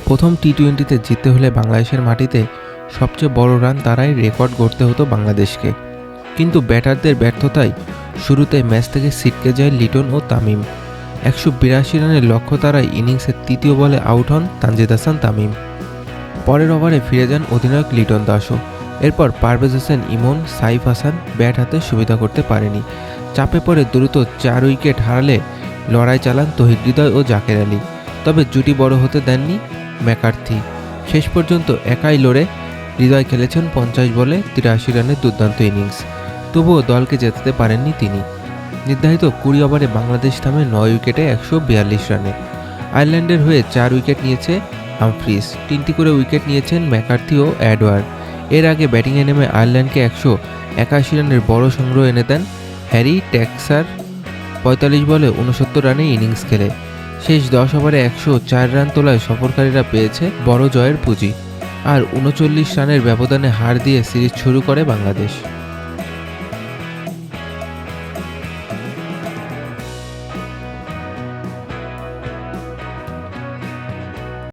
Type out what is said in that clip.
প্রথম টি-20তে জিততে হলে বাংলাদেশের মাটিতে সবচেয়ে বড় রান তারাই রেকর্ড গড়তে হতো বাংলাদেশকে। কিন্তু ব্যাটারদের ব্যর্থতায় শুরুতে ম্যাচ থেকে ছিটকে যায় লিটন ও তামিম। 182 রানের লক্ষ্য তারাই ইনিংসের তৃতীয় বলে আউট হন তানজিদ হাসান তামিম। পরের ওভারে ফিরে যান অধিনায়ক লিটন দাসও। এরপর পারভেজ হোসেন ইমন, সাইফ হাসান ব্যাট হাতে সুবিধা করতে পারেনি। চাপে পড়ে দ্রুত 4 উইকেট হারালে লড়াই চালান তৌহিদ হৃদয় ও জাকের আলী। তবে জুটি বড় হতে দেননি ম্যাকার্থি। শেষ পর্যন্ত একাই লড়ে হৃদয় খেলেছেন 50 বলে 83 রানের দুর্দান্ত ইনিংস। তবুও দলকে জেতাতে পারেননি তিনি। নির্ধারিত 20 ওভারে বাংলাদেশ থামে 9 উইকেটে 142 রানে। আয়ারল্যান্ডের হয়ে 4 উইকেট নিয়েছে হামফ্রিজ, 3টি করে উইকেট নিয়েছেন ম্যাকার্থি ও এডওয়ার্ড। এর আগে ব্যাটিংয়ে নেমে আয়ারল্যান্ডকে 181 রানের বড় সংগ্রহ এনে দেন হ্যারি ট্যাক্সার। 45 বলে 69 রানে ইনিংস খেলে শেষ 10 ওভারে 104 রান তোলায় সফরকারীরা পেয়েছে বড় জয়ের পুঁজি। আর 39 রানের ব্যবধানে হার দিয়ে সিরিজ শুরু করে বাংলাদেশ।